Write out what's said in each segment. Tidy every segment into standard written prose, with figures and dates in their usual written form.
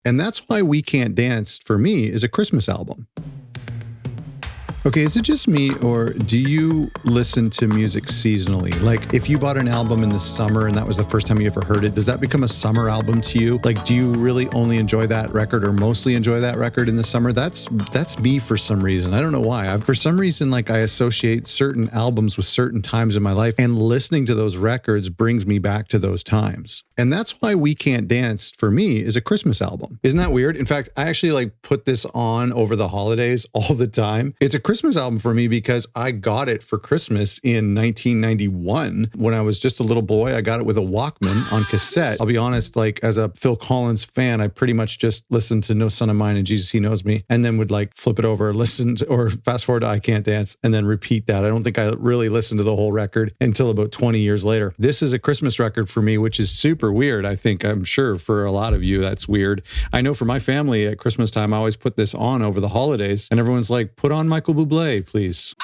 And that's why We Can't Dance, for me, is a Christmas album. Okay, is it just me, or do you listen to music seasonally? Like, if you bought an album in the summer and that was the first time you ever heard it, does that become a summer album to you? Like, do you really only enjoy that record or mostly enjoy that record in the summer? That's me for some reason. I don't know why. For some reason, like, I associate certain albums with certain times in my life, and listening to those records brings me back to those times. And that's why We Can't Dance, for me, is a Christmas album. Isn't that weird? In fact, I actually put this on over the holidays all the time. It's a Christmas album for me because I got it for Christmas in 1991 when I was just a little boy. I got it with a Walkman on cassette. I'll be honest, as a Phil Collins fan, I pretty much just listened to No Son of Mine and Jesus He Knows Me, and then would flip it over, listen to, or fast forward to I Can't Dance, and then repeat that. I don't think I really listened to the whole record until about 20 years later. This is a Christmas record for me, which is super weird. I'm sure for a lot of you, that's weird. I know for my family at Christmas time, I always put this on over the holidays, and everyone's like, put on Michael Bublé, please.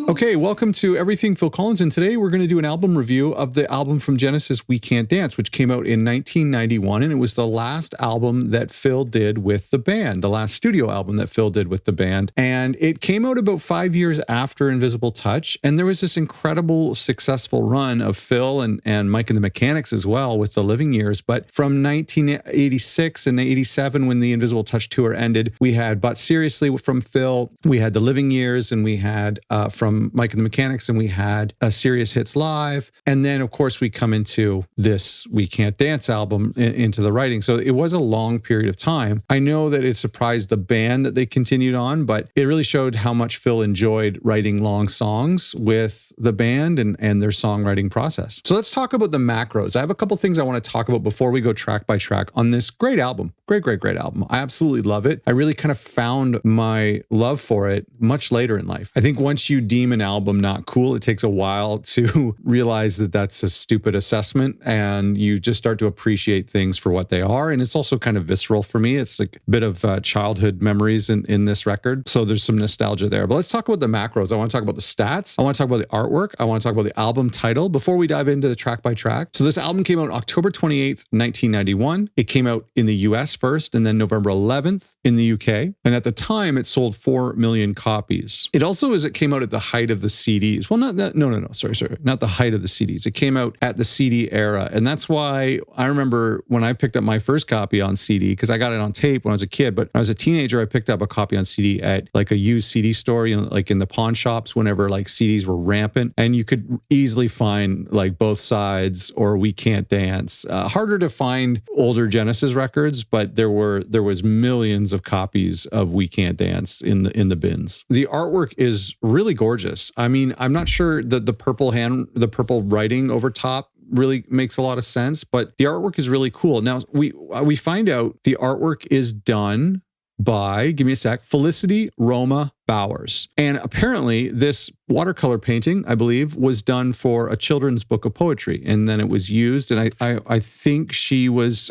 Okay, welcome to Everything Phil Collins, and today we're going to do an album review of the album from Genesis, We Can't Dance, which came out in 1991, and it was the last album that Phil did with the band, the last studio album that Phil did with the band, and it came out about 5 years after Invisible Touch, and there was this incredible, successful run of Phil and Mike and the Mechanics as well with the Living Years, but from 1986 and 87, when the Invisible Touch tour ended, we had But Seriously from Phil, we had the Living Years, and we had from Mike and the Mechanics, and we had a Serious Hits Live. And then, of course, we come into this We Can't Dance album into the writing. So it was a long period of time. I know that it surprised the band that they continued on, but it really showed how much Phil enjoyed writing long songs with the band and their songwriting process. So let's talk about the macros. I have a couple things I want to talk about before we go track by track on this great album. Great album. I absolutely love it. I really kind of found my love for it much later in life. I think once you deem an album not cool, it takes a while to realize that that's a stupid assessment, and you just start to appreciate things for what they are. And it's also kind of visceral for me. It's like a bit of childhood memories in this record. So there's some nostalgia there. But let's talk about the macros. I want to talk about the stats. I want to talk about the artwork. I want to talk about the album title before we dive into the track by track. So this album came out October 28th, 1991. It came out in the US first, and then November 11th in the UK. And at the time, it sold 4 million copies. It came out at the height of the CDs. Well, sorry. Not the height of the CDs. It came out at the CD era. And that's why I remember when I picked up my first copy on CD, because I got it on tape when I was a kid, but when I was a teenager, I picked up a copy on CD at a used CD store, in the pawn shops whenever CDs were rampant. And you could easily find both sides or We Can't Dance. Harder to find older Genesis records, but there was millions of copies of We Can't Dance in the bins. The artwork is really gorgeous. I mean, I'm not sure that the purple writing over top really makes a lot of sense, but the artwork is really cool. Now, we find out the artwork is done by, give me a sec, Felicity Roma Bowers. And apparently this watercolor painting, I believe, was done for a children's book of poetry. And then it was used, and I think she was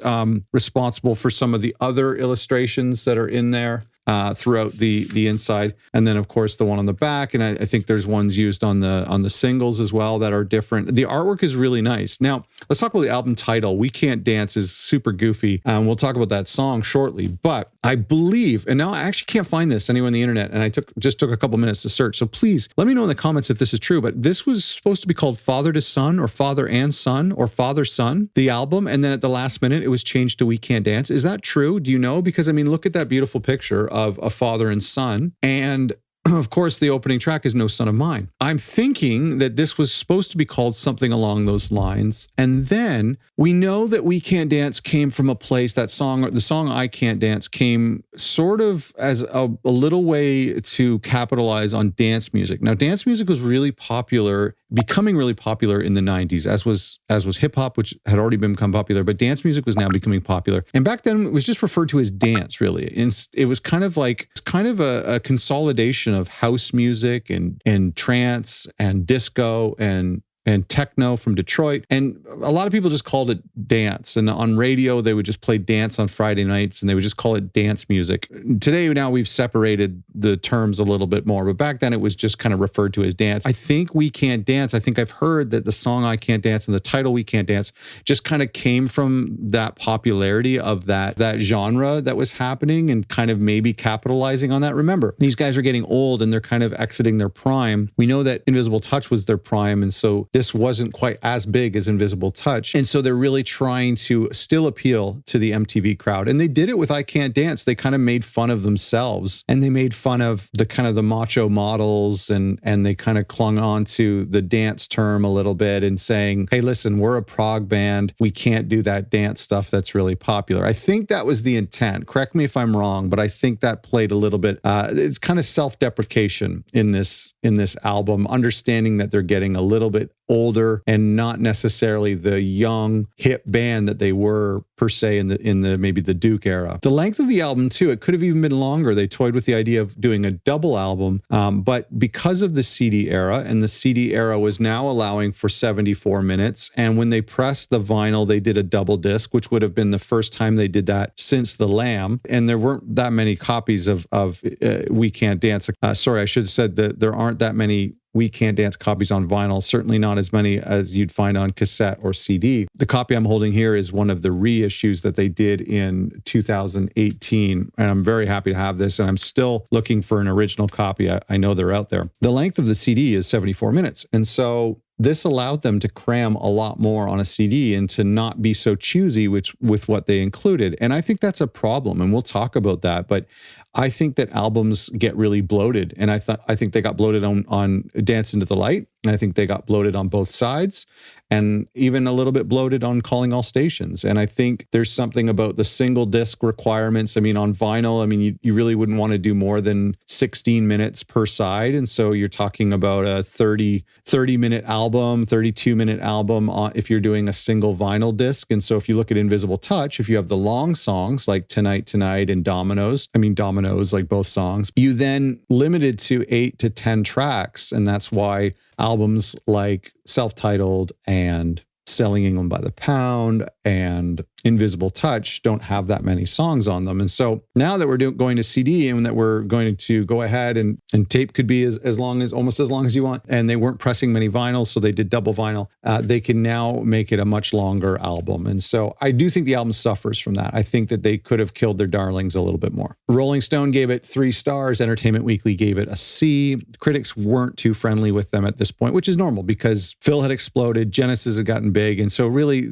responsible for some of the other illustrations that are in there throughout the inside. And then, of course, the one on the back. And I think there's ones used on the singles as well that are different. The artwork is really nice. Now, let's talk about the album title. We Can't Dance is super goofy. And we'll talk about that song shortly. But I believe, and now I actually can't find this anywhere on the internet, and I just took a couple minutes to search. So please let me know in the comments if this is true. But this was supposed to be called Father to Son, or Father and Son, or Father Son, the album. And then at the last minute, it was changed to We Can't Dance. Is that true? Do you know? Because look at that beautiful picture of a father and son. And of course, the opening track is No Son of Mine. I'm thinking that this was supposed to be called something along those lines. And then we know that We Can't Dance came from a place, the song I Can't Dance came sort of as a little way to capitalize on dance music. Now, dance music was really popular, becoming really popular in the 90s, as was hip hop, which had already become popular, but dance music was now becoming popular. And back then it was just referred to as dance, really. And it was kind of a consolidation of house music and trance and disco and and techno from Detroit. And a lot of people just called it dance. And on radio, they would just play dance on Friday nights and they would just call it dance music. Today, now we've separated the terms a little bit more, but back then it was just kind of referred to as dance. I think We Can't Dance, I think I've heard that the song I Can't Dance and the title We Can't Dance just kind of came from that popularity of that genre that was happening and kind of maybe capitalizing on that. Remember, these guys are getting old and they're kind of exiting their prime. We know that Invisible Touch was their prime, and so this wasn't quite as big as Invisible Touch. And so they're really trying to still appeal to the MTV crowd. And they did it with I Can't Dance. They kind of made fun of themselves and they made fun of the kind of the macho models, and they kind of clung on to the dance term a little bit and saying, hey, listen, we're a prog band. We can't do that dance stuff that's really popular. I think that was the intent. Correct me if I'm wrong, but I think that played a little bit. It's kind of self-deprecation in this album, understanding that they're getting a little bit older and not necessarily the young hip band that they were per se in the maybe the Duke era. The length of the album too, it could have even been longer. They toyed with the idea of doing a double album, but because of the CD era, and the CD era was now allowing for 74 minutes, and when they pressed the vinyl, they did a double disc, which would have been the first time they did that since The Lamb, and there weren't that many copies of We Can't Dance. Sorry, I should have said that there aren't that many We Can't Dance copies on vinyl, certainly not as many as you'd find on cassette or CD. The copy I'm holding here is one of the reissues that they did in 2018, and I'm very happy to have this, and I'm still looking for an original copy. I know they're out there. The length of the CD is 74 minutes, and so this allowed them to cram a lot more on a CD and to not be so choosy with what they included. And I think that's a problem, and we'll talk about that. But I think that albums get really bloated, and I think they got bloated on Dance Into the Light, and I think they got bloated on both sides, and even a little bit bloated on Calling All Stations. And I think there's something about the single disc requirements. I mean, on vinyl, I mean, you really wouldn't want to do more than 16 minutes per side. And so you're talking about a 30-minute album, 32-minute album if you're doing a single vinyl disc. And so if you look at Invisible Touch, if you have the long songs like Tonight, Tonight and Dominoes, like both songs, you then limited to 8 to 10 tracks. And that's why albums like Self-Titled and Selling England by the Pound and Invisible Touch don't have that many songs on them. And so now that we're going to CD and that we're going to go ahead and tape could be almost as long as you want, and they weren't pressing many vinyls, so they did double vinyl, they can now make it a much longer album. And so I do think the album suffers from that. I think that they could have killed their darlings a little bit more. Rolling Stone gave it 3 stars. Entertainment Weekly gave it a C. Critics weren't too friendly with them at this point, which is normal because Phil had exploded, Genesis had gotten big. And so really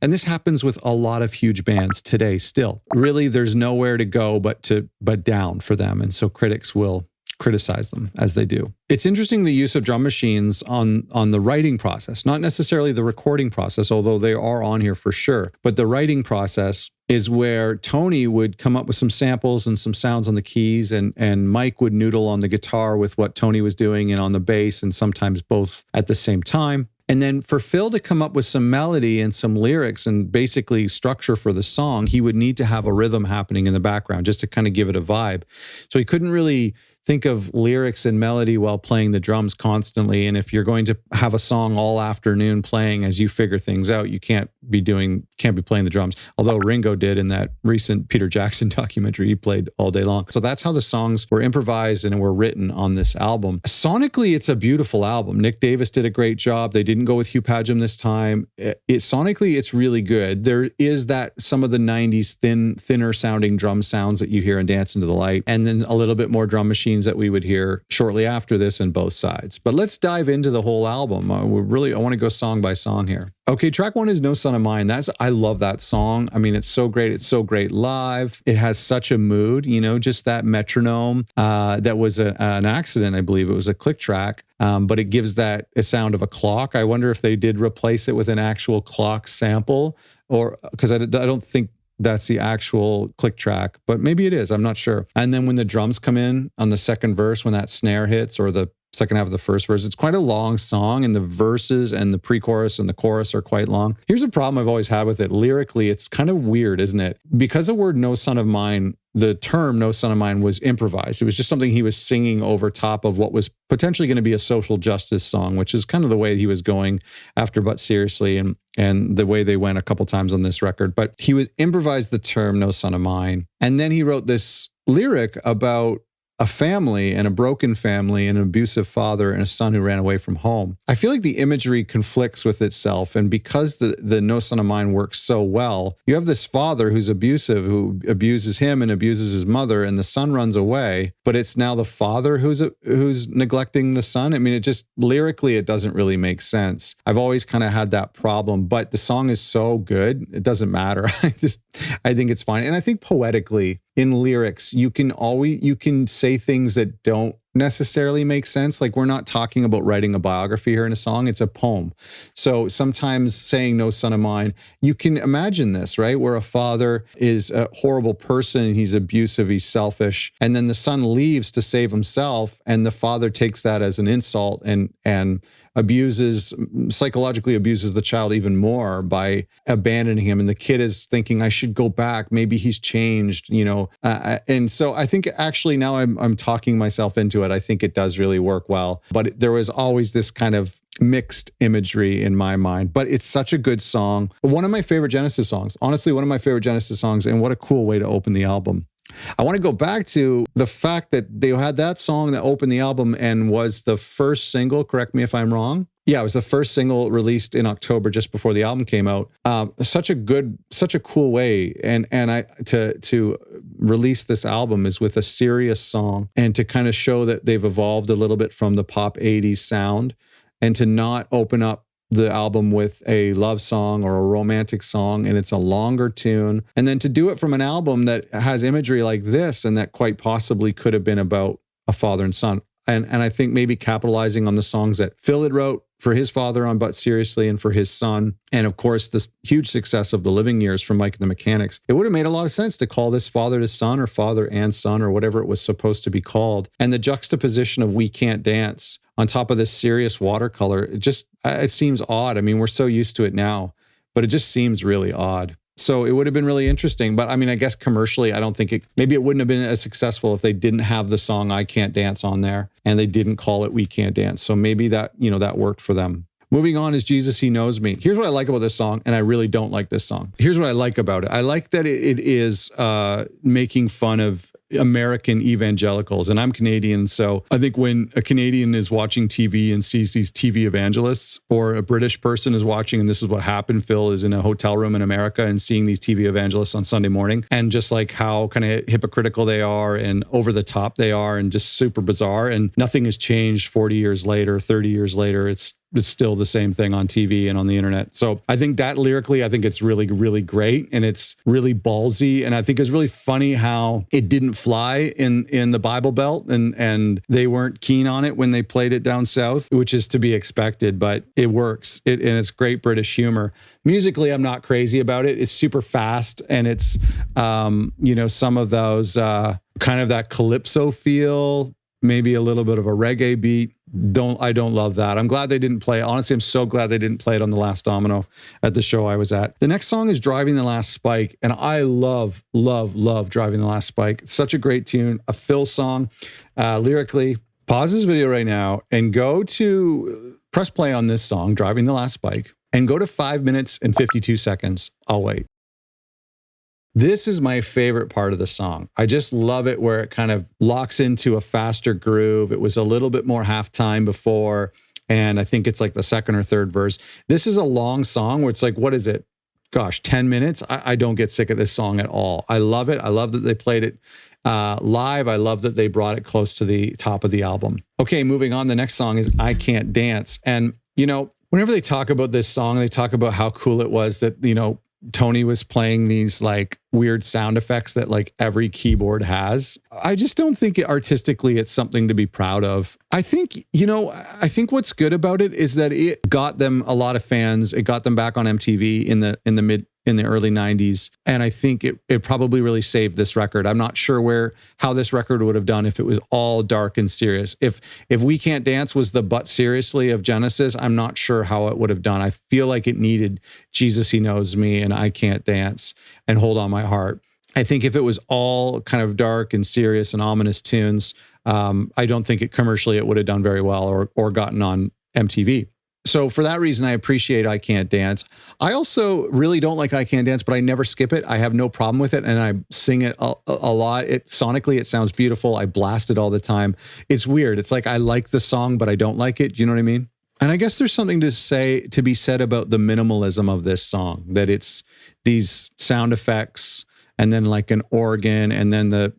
and this happens with a lot of huge bands today still. Really, there's nowhere to go but down for them. And so critics will criticize them as they do. It's interesting the use of drum machines on the writing process, not necessarily the recording process, although they are on here for sure. But the writing process is where Tony would come up with some samples and some sounds on the keys, and Mike would noodle on the guitar with what Tony was doing and on the bass, and sometimes both at the same time. And then for Phil to come up with some melody and some lyrics and basically structure for the song, he would need to have a rhythm happening in the background just to kind of give it a vibe. So he couldn't really think of lyrics and melody while playing the drums constantly. And if you're going to have a song all afternoon playing as you figure things out, you can't be playing the drums. Although Ringo did in that recent Peter Jackson documentary, he played all day long. So that's how the songs were improvised and were written on this album. Sonically, it's a beautiful album. Nick Davis did a great job. They didn't go with Hugh Padgham this time. Sonically, it's really good. There is some of the 90s thinner sounding drum sounds that you hear in Dance Into the Light, and then a little bit more drum machines that we would hear shortly after this in both sides. But let's dive into the whole album. I want to go song by song here. Okay, track 1 is No Son of Mine. I love that song. I mean, it's so great. It's so great live. It has such a mood, just that metronome. That was an accident, I believe. It was a click track, but it gives that a sound of a clock. I wonder if they did replace it with an actual clock sample, or because I don't think that's the actual click track, but maybe it is. I'm not sure. And then when the drums come in on the second verse, when that snare hits, or the second half of the first verse, it's quite a long song, and the verses and the pre-chorus and the chorus are quite long. Here's a problem I've always had with it. Lyrically, it's kind of weird, isn't it? Because the word No Son of Mine the term "No Son of Mine" was improvised. It was just something he was singing over top of what was potentially going to be a social justice song, which is kind of the way he was going after But Seriously, and the way they went a couple times on this record. But he was improvised the term "No Son of Mine," and then he wrote this lyric about a family and a broken family and an abusive father and a son who ran away from home. I feel like the imagery conflicts with itself. And because the No Son of Mine works so well, you have this father who's abusive, who abuses him and abuses his mother, and the son runs away, but it's now the father who's neglecting the son. I mean, it just lyrically, it doesn't really make sense. I've always kind of had that problem, but the song is so good, it doesn't matter. I think it's fine. And I think poetically, in lyrics, you can say things that don't necessarily make sense. Like, we're not talking about writing a biography here in a song, it's a poem. So sometimes saying "No Son of Mine," you can imagine this, right? Where a father is a horrible person, he's abusive, he's selfish, and then the son leaves to save himself, and the father takes that as an insult and psychologically abuses the child even more by abandoning him. And the kid is thinking, I should go back. Maybe he's changed, and so I think actually now I'm talking myself into it. I think it does really work well. But there was always this kind of mixed imagery in my mind. But it's such a good song. One of my favorite Genesis songs. Honestly, one of my favorite Genesis songs. And what a cool way to open the album. I want to go back to the fact that they had that song that opened the album and was the first single. Correct me if I'm wrong. Yeah, it was the first single released in October, just before the album came out. Such a cool way, and to release this album is with a serious song, and to kind of show that they've evolved a little bit from the pop 80s sound, and to not open up the album with a love song or a romantic song, and it's a longer tune. And then to do it from an album that has imagery like this, and that quite possibly could have been about a father and son. And I think maybe capitalizing on the songs that Phil had wrote for his father on But Seriously and for his son. And of course, this huge success of The Living Years from Mike and the Mechanics. It would have made a lot of sense to call this Father to Son or Father and Son or whatever it was supposed to be called. And the juxtaposition of We Can't Dance on top of this serious watercolor, it seems odd. I mean, we're so used to it now, but it just seems really odd. So it would have been really interesting. But I mean, I guess commercially, I don't think maybe it wouldn't have been as successful if they didn't have the song I Can't Dance on there and they didn't call it We Can't Dance. So maybe that worked for them. Moving on is Jesus, He Knows Me. Here's what I like about this song, and I really don't like this song. Here's what I like about it. I like that it is making fun of American evangelicals, and I'm Canadian, so I think when a Canadian is watching TV and sees these TV evangelists, or a British person is watching, and this is what happened, Phil is in a hotel room in America and seeing these TV evangelists on Sunday morning, and just like how kind of hypocritical they are and over the top they are and just super bizarre, and nothing has changed 40 years later, 30 years later. It's still the same thing on TV and on the internet. So I think that lyrically, I think it's really, really great. And it's really ballsy. And I think it's really funny how it didn't fly in the Bible Belt, and they weren't keen on it when they played it down south, which is to be expected, but it works. And it's great British humor. Musically, I'm not crazy about it. It's super fast. And it's, some of those kind of that calypso feel, maybe a little bit of a reggae beat. I don't love that. I'm glad they didn't play it. Honestly, I'm so glad they didn't play it on The Last Domino at the show I was at. The next song is Driving the Last Spike, and I love, love, love Driving the Last Spike. It's such a great tune, a Phil song. Lyrically, pause this video right now and press play on this song, Driving the Last Spike, and go to 5 minutes and 52 seconds. I'll wait. This is my favorite part of the song. I just love it where it kind of locks into a faster groove. It was a little bit more halftime before, and I think it's like the second or third verse. This is a long song where it's like, what is it? Gosh, 10 minutes? I don't get sick of this song at all. I love it. I love that they played it live. I love that they brought it close to the top of the album. Okay, moving on. The next song is I Can't Dance. And, whenever they talk about this song, they talk about how cool it was that, Tony was playing these like weird sound effects that like every keyboard has. I just don't think artistically it's something to be proud of. I think what's good about it is that it got them a lot of fans. It got them back on MTV in the early 90s. And I think it probably really saved this record. I'm not sure how this record would have done if it was all dark and serious. If We Can't Dance was the But Seriously of Genesis, I'm not sure how it would have done. I feel like it needed Jesus, He Knows Me, and I Can't Dance, and Hold On My Heart. I think if it was all kind of dark and serious and ominous tunes, I don't think commercially it would have done very well or gotten on MTV. So for that reason, I appreciate I Can't Dance. I also really don't like I Can't Dance, but I never skip it. I have no problem with it, and I sing it a lot. Sonically, it sounds beautiful. I blast it all the time. It's weird. It's like I like the song, but I don't like it. Do you know what I mean? And I guess there's something to be said about the minimalism of this song, that it's these sound effects and then like an organ and then the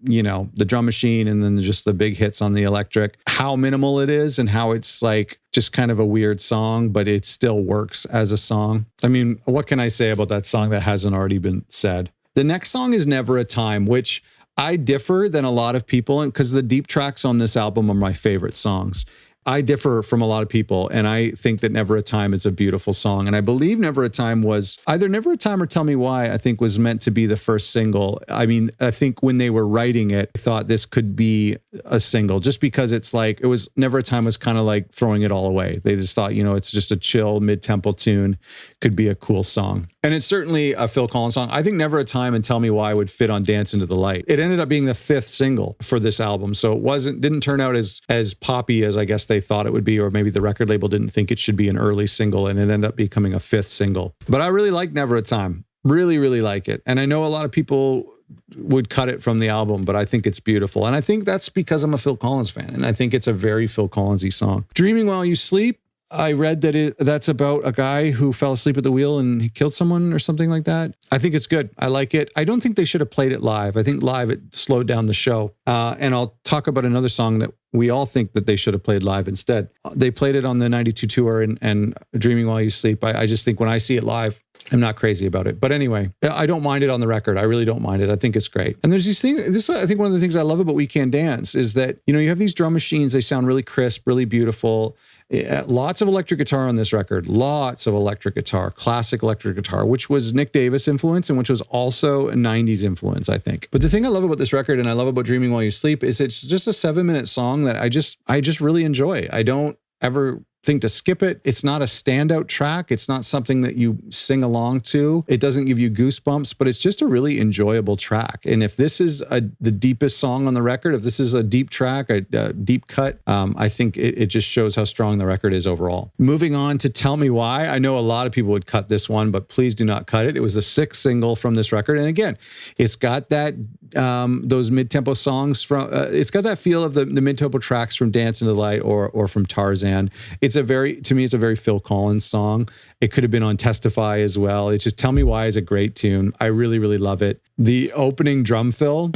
drum machine and then just the big hits on the electric, how minimal it is and how it's like just kind of a weird song, but it still works as a song. I mean, what can I say about that song that hasn't already been said? The next song is Never a Time, which I differ than a lot of people, and because the deep tracks on this album are my favorite songs. I differ from a lot of people, and I think that Never a Time is a beautiful song. And I believe Never a Time was either Never a Time or Tell Me Why, I think was meant to be the first single. I mean, I think when they were writing it, I thought this could be a single just because it's like, it was Never a Time was kind of like throwing it all away. They just thought, it's just a chill mid-tempo tune, could be a cool song. And it's certainly a Phil Collins song. I think Never a Time and Tell Me Why would fit on Dance Into the Light. It ended up being the 5th single for this album. So it didn't turn out as poppy as I guess they thought it would be, or maybe the record label didn't think it should be an early single, and it ended up becoming a 5th single. But I really like Never a Time. Really, really like it. And I know a lot of people would cut it from the album, but I think it's beautiful. And I think that's because I'm a Phil Collins fan, and I think it's a very Phil Collins-y song. Dreaming While You Sleep, I read that that's about a guy who fell asleep at the wheel and he killed someone or something like that. I think it's good. I like it. I don't think they should have played it live. I think live it slowed down the show. And I'll talk about another song that we all think that they should have played live instead. They played it on the 92 tour and Dreaming While You Sleep. I just think when I see it live, I'm not crazy about it. But anyway, I don't mind it on the record. I really don't mind it. I think it's great. And there's these things, I think one of the things I love about We Can Dance is that, you have these drum machines. They sound really crisp, really beautiful. Lots of electric guitar on this record. Lots of electric guitar, classic electric guitar, which was Nick Davis influence and which was also a 90s influence, I think. But the thing I love about this record and I love about Dreaming While You Sleep is it's just a 7-minute song that I just really enjoy. I don't ever think to skip it. It's not a standout track. It's not something that you sing along to. It doesn't give you goosebumps, but it's just a really enjoyable track. And if this is the deepest song on the record, if this is a deep track, a deep cut, I think it just shows how strong the record is overall. Moving on to Tell Me Why. I know a lot of people would cut this one, but please do not cut it. It was the 6th single from this record. And again, it's got that those mid-tempo songs from, it's got that feel of the mid-tempo tracks from Dance Into the Light or from Tarzan. To me, it's a very Phil Collins song. It could have been on Testify as well. It's just Tell Me Why is a great tune. I really, really love it. The opening drum fill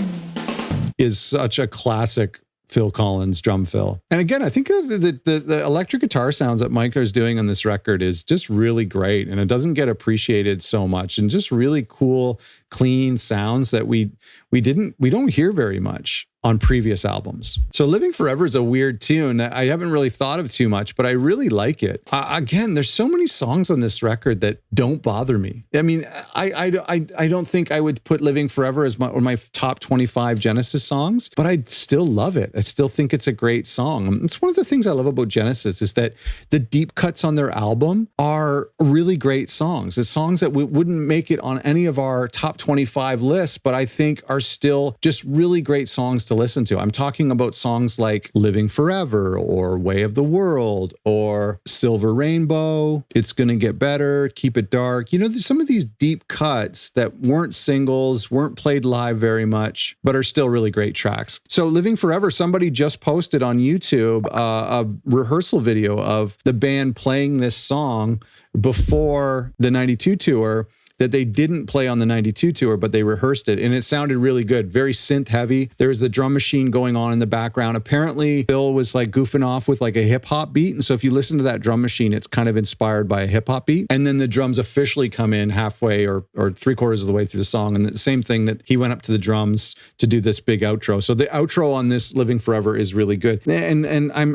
is such a classic Phil Collins drum fill. And again, I think the electric guitar sounds that Mike is doing on this record is just really great. And it doesn't get appreciated so much, and just really cool, clean sounds that we don't hear very much on previous albums. So Living Forever is a weird tune that I haven't really thought of too much, but I really like it. Again, there's so many songs on this record that don't bother me. I mean, I don't think I would put Living Forever as my top 25 Genesis songs, but I still love it. I still think it's a great song. It's one of the things I love about Genesis is that the deep cuts on their album are really great songs. It's songs that wouldn't make it on any of our top 25 lists, but I think are still just really great songs to listen to. I'm talking about songs like Living Forever or Way of the World or Silver Rainbow, It's Gonna Get Better, Keep It Dark. There's some of these deep cuts that weren't singles, weren't played live very much, but are still really great tracks. So Living Forever, somebody just posted on YouTube a rehearsal video of the band playing this song before the 92 tour that they didn't play on the 92 tour, but they rehearsed it. And it sounded really good, very synth heavy. There was the drum machine going on in the background. Apparently, Bill was like goofing off with like a hip hop beat. And so if you listen to that drum machine, it's kind of inspired by a hip hop beat. And then the drums officially come in halfway or 3/4 of the way through the song. And the same thing that he went up to the drums to do this big outro. So the outro on this Living Forever is really good. And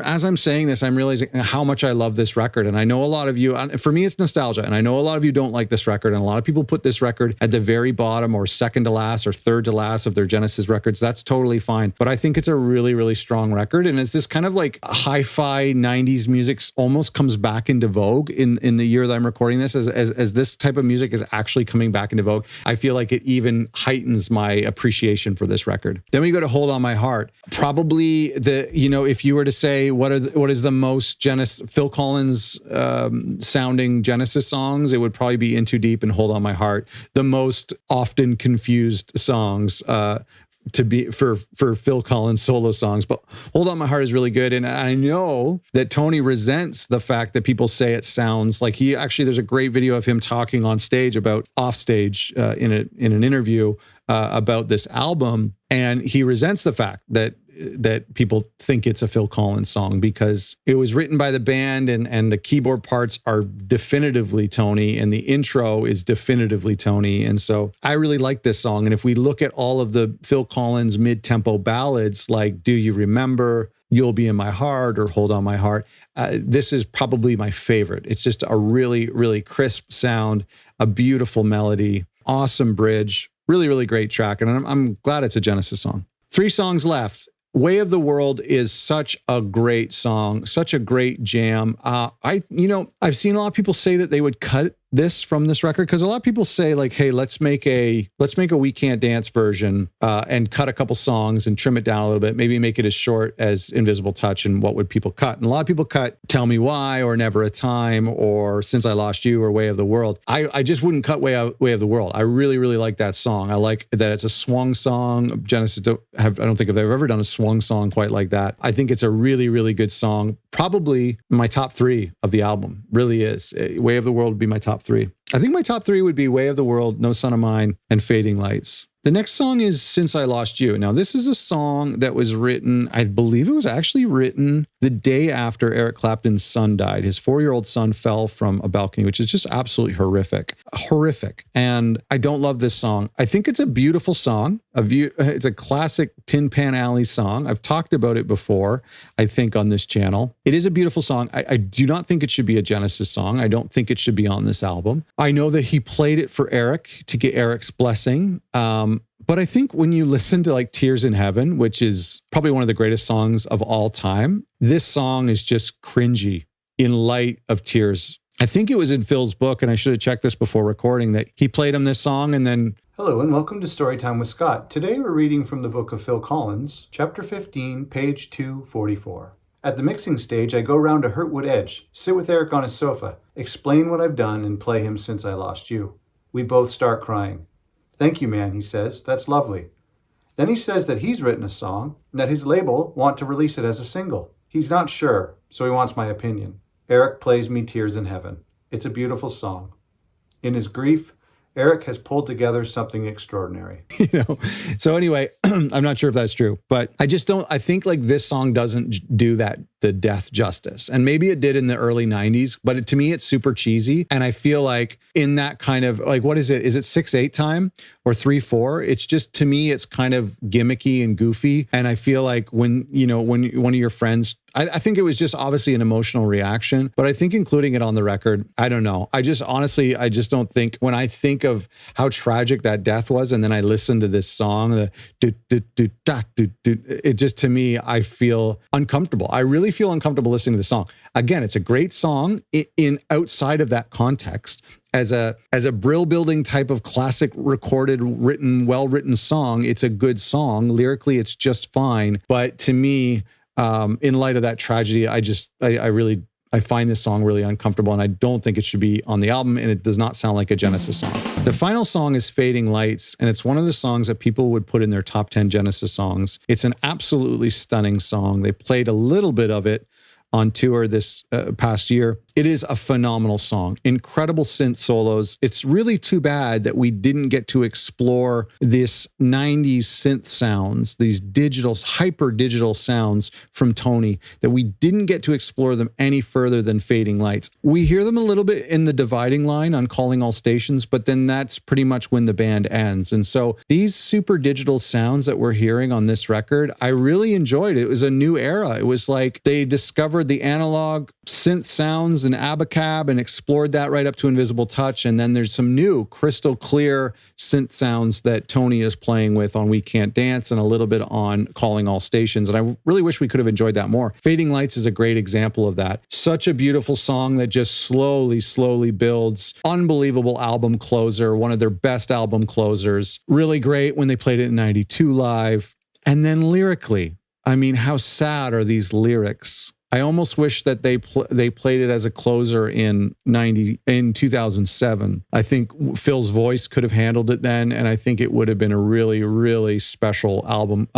as I'm saying this, I'm realizing how much I love this record. And I know a lot of you, for me, it's nostalgia. And I know a lot of you don't like this record. And a lot of people people put this record at the very bottom or second to last or third to last of their Genesis records. That's totally fine. But I think it's a really, really strong record. And it's this kind of like hi-fi 90s music almost comes back into vogue in the year that I'm recording this. As this type of music is actually coming back into vogue, I feel like it even heightens my appreciation for this record. Then we go to Hold on My Heart. Probably if you were to say what is the most Phil Collins sounding Genesis songs, it would probably be In Too Deep and Hold on My Heart. The most often confused songs to be for Phil Collins solo songs, but Hold on My Heart is really good. And I know that Tony resents the fact that people say it sounds like there's a great video of him talking on stage off stage in an interview about this album. And he resents the fact that people think it's a Phil Collins song because it was written by the band and the keyboard parts are definitively Tony and the intro is definitively Tony. And so I really like this song. And if we look at all of the Phil Collins mid-tempo ballads like Do You Remember, You'll Be in My Heart, or Hold on My Heart, this is probably my favorite. It's just a really, really crisp sound, a beautiful melody, awesome bridge, really, really great track. And I'm glad it's a Genesis song. 3 songs left. Way of the World is such a great song, such a great jam. I've seen a lot of people say that they would cut this from this record because a lot of people say like, hey, let's make a We Can't Dance version and cut a couple songs and trim it down a little bit, maybe make it as short as Invisible Touch. And what would people cut? And a lot of people cut Tell Me Why or Never a Time or Since I Lost You or Way of the World. I just wouldn't cut Way of the World. I really, really like that song. I like that it's a swung song. Genesis I don't think I've ever done a swung song quite like that. I think it's a really, really good song. Probably my top 3 of the album. Really is. Way of the World would be my top 3. I think my top 3 would be Way of the World, No Son of Mine, and Fading Lights. The next song is Since I Lost You. Now, this is a song that was written, I believe it was actually written the day after Eric Clapton's son died. His 4-year-old son fell from a balcony, which is just absolutely horrific. Horrific. And I don't love this song. I think it's a beautiful song. It's a classic Tin Pan Alley song. I've talked about it before, I think, on this channel. It is a beautiful song. I do not think it should be a Genesis song. I don't think it should be on this album. I know that he played it for Eric to get Eric's blessing. But I think when you listen to like Tears in Heaven, which is probably one of the greatest songs of all time, this song is just cringy in light of Tears. I think it was in Phil's book, and I should have checked this before recording, that he played him this song and then... Hello and welcome to Storytime with Scott. Today we're reading from the book of Phil Collins, chapter 15, page 244. At the mixing stage, I go round to Hurtwood Edge, sit with Eric on his sofa, explain what I've done, and play him Since I Lost You. We both start crying. Thank you, man, he says. That's lovely. Then he says that he's written a song and that his label want to release it as a single. He's not sure, so he wants my opinion. Eric plays me Tears in Heaven. It's a beautiful song. In his grief, Eric has pulled together something extraordinary. So anyway, I'm not sure if that's true, but I think like this song doesn't do the death justice. And maybe it did in the early 90s, but to me, it's super cheesy. And I feel like in that kind of like, what is it? Is it 6/8 time or 3/4? It's just, to me, it's kind of gimmicky and goofy. And I feel like when one of your friends, I think it was just obviously an emotional reaction, but I think including it on the record, I don't know. I just don't think, when I think of how tragic that death was, and then I listen to this song, it just, to me, I feel uncomfortable. I really feel uncomfortable listening to the song. Again, it's a great song in outside of that context. As a Brill building type of classic recorded, well-written song, it's a good song. Lyrically, it's just fine. But to me, in light of that tragedy, I find this song really uncomfortable, and I don't think it should be on the album, and it does not sound like a Genesis song. The final song is Fading Lights, and it's one of the songs that people would put in their top 10 Genesis songs. It's an absolutely stunning song. They played a little bit of it on tour this past year. It is a phenomenal song, incredible synth solos. It's really too bad that we didn't get to explore this 90s synth sounds, these hyper digital sounds from Tony, that we didn't get to explore them any further than Fading Lights. We hear them a little bit in the dividing line on Calling All Stations, but then that's pretty much when the band ends. And so these super digital sounds that we're hearing on this record, I really enjoyed it. It was a new era. It was like they discovered the analog synth sounds and abacab and explored that right up to Invisible Touch. And then there's some new crystal clear synth sounds that Tony is playing with on We Can't Dance and a little bit on Calling All Stations. And I really wish we could have enjoyed that more. Fading Lights is a great example of that. Such a beautiful song that just slowly builds. Unbelievable album closer, one of their best album closers. Really great when they played it in 92 live. And then lyrically, I mean, how sad are these lyrics? I almost wish that they played it as a closer in 2007. I think Phil's voice could have handled it then, and I think it would have been a really special album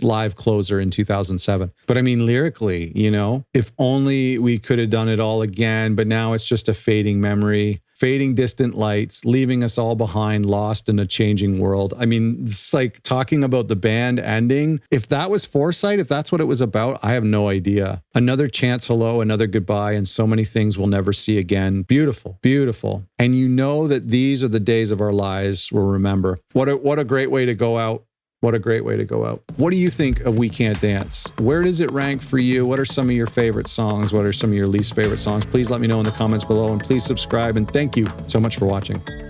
live closer in 2007. But I mean, lyrically, you know, if only we could have done it all again. But now it's just a fading memory. Fading distant lights, leaving us all behind, lost in a changing world. I mean, it's like talking about the band ending. If that was foresight, if that's what it was about, I have no idea. Another chance hello, another goodbye, and so many things we'll never see again. Beautiful, beautiful. And you know that these are the days of our lives we'll remember. What a great way to go out. What a great way to go out. What do you think of We Can't Dance? Where does it rank for you? What are some of your favorite songs? What are some of your least favorite songs? Please let me know in the comments below, and please subscribe. And thank you so much for watching.